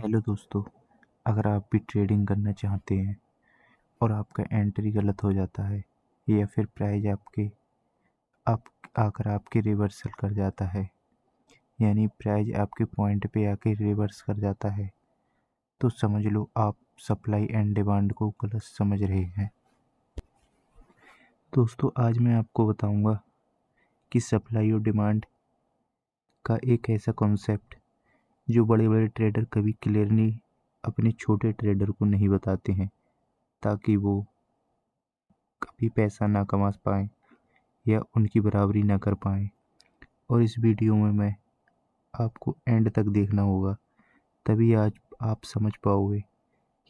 Hello दोस्तों। अगर आप भी ट्रेडिंग करना चाहते हैं और आपका एंट्री गलत हो जाता है या फिर प्राइस आप आकर आपके रिवर्सल कर जाता है, यानी प्राइस आपके पॉइंट पे आके रिवर्स कर जाता है, तो समझ लो आप सप्लाई एंड डिमांड को गलत समझ रहे हैं। दोस्तों, आज मैं आपको बताऊंगा कि सप्लाई और डिमांड का एक ऐसा कॉन्सेप्ट जो बड़े बड़े ट्रेडर कभी क्लियरली अपने छोटे ट्रेडर को नहीं बताते हैं, ताकि वो कभी पैसा ना कमा पाएँ या उनकी बराबरी ना कर पाएँ। और इस वीडियो में मैं आपको एंड तक देखना होगा, तभी आज आप समझ पाओगे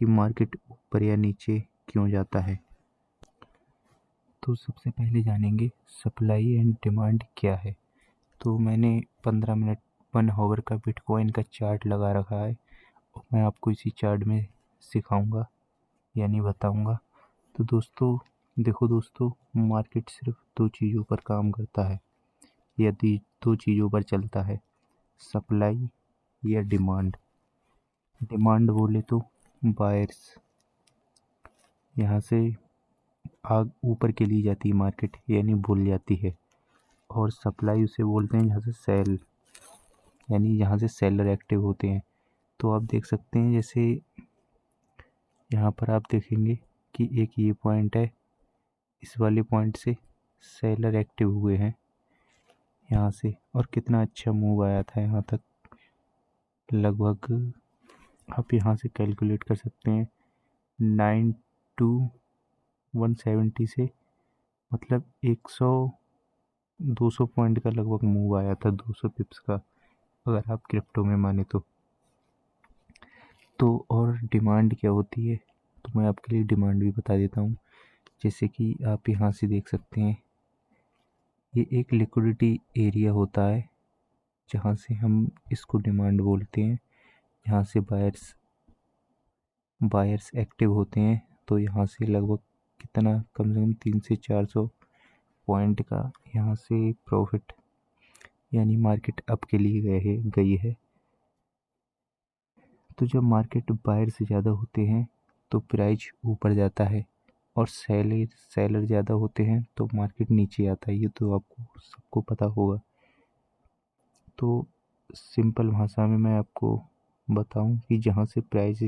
कि मार्केट ऊपर या नीचे क्यों जाता है। तो सबसे पहले जानेंगे सप्लाई एंड डिमांड क्या है। तो मैंने 15 मिनट 1 आवर का बिटकॉइन का चार्ट लगा रखा है और मैं आपको इसी चार्ट में सिखाऊंगा यानी बताऊंगा। तो दोस्तों देखो दोस्तों, मार्केट सिर्फ दो चीज़ों पर काम करता है, यदि दो चीज़ों पर चलता है, सप्लाई या डिमांड। डिमांड बोले तो बायर्स, यहाँ से आग ऊपर के लिए जाती है मार्केट, यानी भूल जाती है। और सप्लाई उसे बोलते हैं जहाँ से सेल, यानी जहाँ से सेलर एक्टिव होते हैं। तो आप देख सकते हैं, जैसे यहाँ पर आप देखेंगे कि एक ये पॉइंट है, इस वाले पॉइंट से सेलर एक्टिव हुए हैं यहाँ से, और कितना अच्छा मूव आया था यहाँ तक। लगभग आप यहाँ से कैलकुलेट कर सकते हैं 9 to 170 से, मतलब 200 पॉइंट का लगभग मूव आया था, 200 पिप्स का, अगर आप क्रिप्टो में माने तो। और डिमांड क्या होती है, तो मैं आपके लिए डिमांड भी बता देता हूँ। जैसे कि आप यहाँ से देख सकते हैं, ये एक लिक्विडिटी एरिया होता है जहाँ से हम इसको डिमांड बोलते हैं। यहाँ से बायर्स एक्टिव होते हैं, तो यहाँ से लगभग कितना, कम से कम 300 से 400 पॉइंट का यहाँ से प्रॉफिट, यानी मार्केट अप के लिए गई है। तो जब मार्केट बायर से ज़्यादा होते हैं तो प्राइस ऊपर जाता है, और सेलर ज़्यादा होते हैं तो मार्केट नीचे आता है। ये तो आपको सबको पता होगा। तो सिंपल भाषा में मैं आपको बताऊं कि जहाँ से प्राइस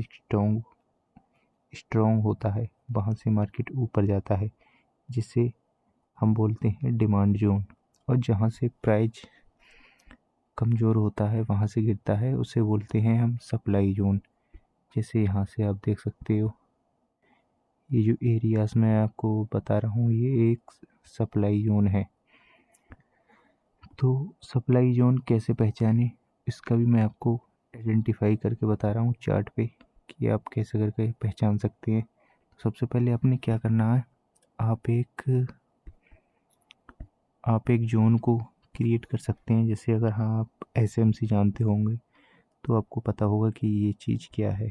स्ट्रॉन्ग होता है वहाँ से मार्केट ऊपर जाता है, जिसे हम बोलते हैं डिमांड जोन। और जहाँ से प्राइस कमज़ोर होता है, वहाँ से गिरता है, उसे बोलते हैं हम सप्लाई जोन। जैसे यहाँ से आप देख सकते हो, ये जो एरियाज़ मैं आपको बता रहा हूँ ये एक सप्लाई जोन है। तो सप्लाई जोन कैसे पहचाने, इसका भी मैं आपको आइडेंटिफाई करके बता रहा हूँ चार्ट पे, कि आप कैसे करके पहचान सकते हैं। सबसे पहले आपने क्या करना है, आप एक जोन को क्रिएट कर सकते हैं। जैसे अगर हाँ आप एसएमसी जानते होंगे तो आपको पता होगा कि ये चीज़ क्या है।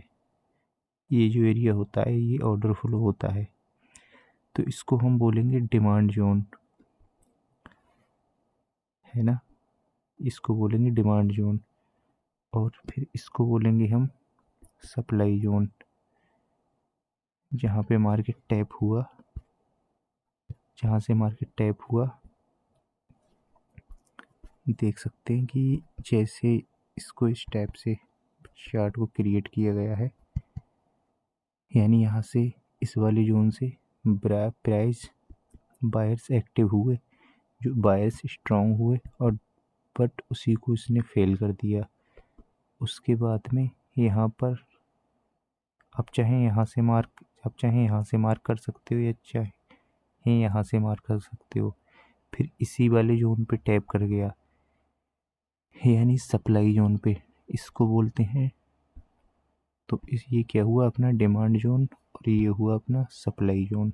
ये जो एरिया होता है ये ऑर्डर फ्लो होता है, तो इसको हम बोलेंगे डिमांड जोन, है ना। इसको बोलेंगे डिमांड जोन, और फिर इसको बोलेंगे हम सप्लाई जोन। जहाँ पे मार्केट टैप हुआ, जहाँ से मार्केट टैप हुआ, देख सकते हैं कि जैसे इसको इस टाइप से चार्ट को क्रिएट किया गया है, यानी यहाँ से इस वाले जोन से प्राइस बायर्स एक्टिव हुए, जो बायर्स स्ट्रॉन्ग हुए, और बट उसी को इसने फेल कर दिया। उसके बाद में यहाँ पर आप चाहें यहाँ से मार्क कर सकते हो या चाहे यहाँ से मार्क कर सकते हो। फिर इसी वाले जोन पे टैप कर गया, यानी सप्लाई जोन पे, इसको बोलते हैं। तो ये क्या हुआ, अपना डिमांड जोन, और ये हुआ अपना सप्लाई जोन।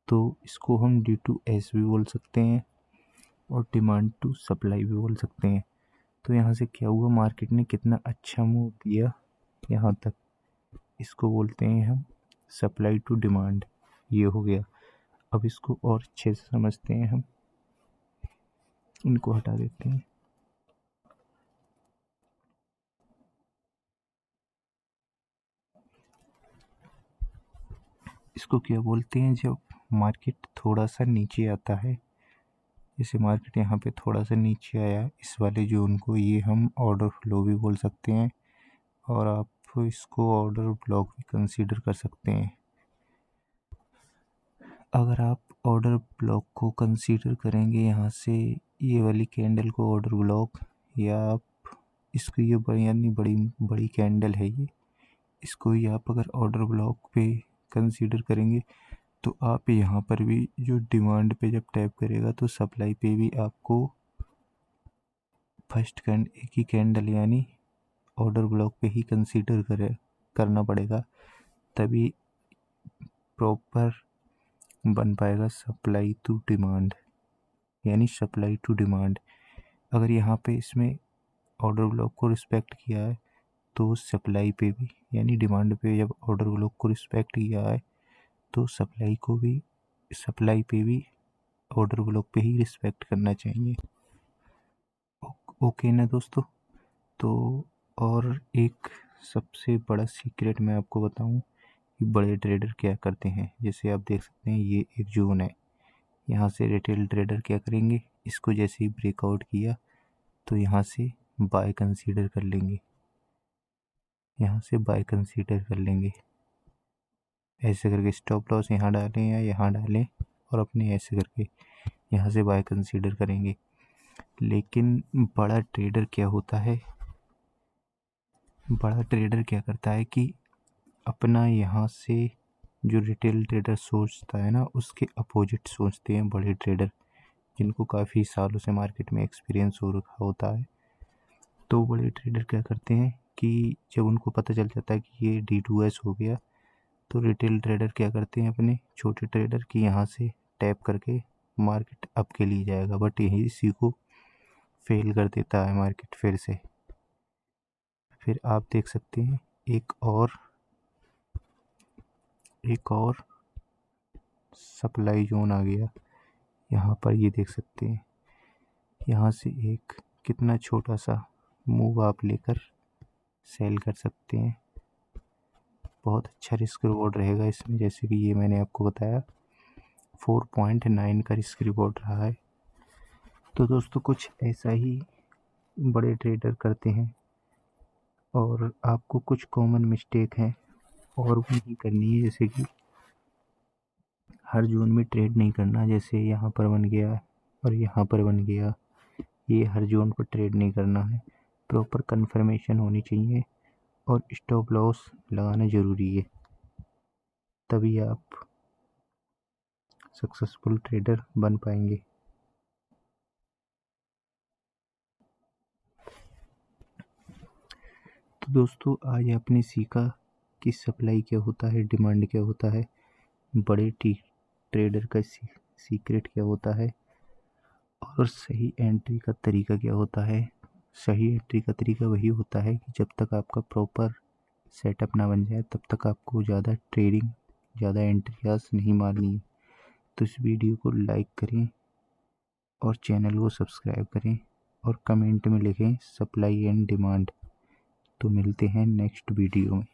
तो इसको हम D2S भी बोल सकते हैं और डिमांड टू सप्लाई भी बोल सकते हैं। तो यहाँ से क्या हुआ, मार्केट ने कितना अच्छा मूव दिया यहाँ तक, इसको बोलते हैं हम सप्लाई टू डिमांड। ये हो गया। अब इसको और अच्छे से समझते हैं हम, इनको हटा देते हैं। इसको क्या बोलते हैं, जब मार्केट थोड़ा सा नीचे आता है, जैसे मार्केट यहाँ पे थोड़ा सा नीचे आया इस वाले जोन को, ये हम ऑर्डर फ्लो भी बोल सकते हैं, और आप इसको ऑर्डर ब्लॉक भी कंसीडर कर सकते हैं। अगर आप ऑर्डर ब्लॉक को कंसीडर करेंगे यहाँ से, ये वाली कैंडल को ऑर्डर ब्लॉक, या आप इसको, ये यानी बड़ी बड़ी कैंडल है ये, इसको ही आप अगर ऑर्डर ब्लॉक पे कंसीडर करेंगे, तो आप यहाँ पर भी जो डिमांड पे जब टैप करेगा तो सप्लाई पे भी आपको फर्स्ट एक ही कैंडल यानी ऑर्डर ब्लॉक पे ही कंसीडर करना पड़ेगा, तभी प्रॉपर बन पाएगा सप्लाई टू डिमांड, यानी सप्लाई टू डिमांड। अगर यहाँ पे इसमें ऑर्डर ब्लॉक को रिस्पेक्ट किया है तो सप्लाई पे भी, यानी डिमांड पे जब ऑर्डर ब्लॉक को रिस्पेक्ट किया है तो सप्लाई पे भी ऑर्डर ब्लॉक पे ही रिस्पेक्ट करना चाहिए। ओके ना दोस्तों। तो और एक सबसे बड़ा सीक्रेट मैं आपको बताऊं कि बड़े ट्रेडर क्या करते हैं। जैसे आप देख सकते हैं ये एक जोन है, यहाँ से रिटेल ट्रेडर क्या करेंगे, इसको जैसे ही ब्रेकआउट किया तो यहाँ से बाय कंसीडर कर लेंगे, यहाँ से बाय कंसीडर कर लेंगे, ऐसे करके स्टॉप लॉस यहाँ डालें या यहाँ डालें, और अपने ऐसे करके यहाँ से बाय कंसीडर करेंगे। लेकिन बड़ा ट्रेडर क्या होता है, बड़ा ट्रेडर क्या करता है कि अपना यहाँ से जो रिटेल ट्रेडर सोचता है ना, उसके अपोजिट सोचते हैं बड़े ट्रेडर, जिनको काफ़ी सालों से मार्केट में एक्सपीरियंस हो रखा होता है। तो बड़े ट्रेडर क्या करते हैं कि जब उनको पता चल जाता है कि ये D2S हो गया, तो रिटेल ट्रेडर क्या करते हैं अपने छोटे ट्रेडर की यहाँ से टैप करके मार्केट अप के लिए जाएगा, बट यही इसी को फेल कर देता है मार्केट फिर से। फिर आप देख सकते हैं एक और सप्लाई जोन आ गया यहाँ पर, ये देख सकते हैं यहाँ से एक कितना छोटा सा मूव आप लेकर सेल कर सकते हैं। बहुत अच्छा रिस्क रिवॉर्ड रहेगा इसमें, जैसे कि ये मैंने आपको बताया 4.9 का रिस्क रिवॉर्ड रहा है। तो दोस्तों कुछ ऐसा ही बड़े ट्रेडर करते हैं, और आपको कुछ कॉमन मिस्टेक हैं और भी नहीं करनी है, जैसे कि हर जोन में ट्रेड नहीं करना, जैसे यहाँ पर बन गया और यहाँ पर बन गया, ये हर जोन पर ट्रेड नहीं करना है। प्रॉपर कंफर्मेशन होनी चाहिए और स्टॉप लॉस लगाना ज़रूरी है, तभी आप सक्सेसफुल ट्रेडर बन पाएंगे। तो दोस्तों आज आपने सीखा कि सप्लाई क्या होता है, डिमांड क्या होता है, बड़े ट्रेडर का सीक्रेट क्या होता है, और सही एंट्री का तरीका क्या होता है। सही एंट्री का तरीका वही होता है कि जब तक आपका प्रॉपर सेटअप ना बन जाए तब तक आपको ज़्यादा एंट्रीज नहीं मारनी है। तो इस वीडियो को लाइक करें और चैनल को सब्सक्राइब करें और कमेंट में लिखें सप्लाई एंड डिमांड। तो मिलते हैं नेक्स्ट वीडियो में।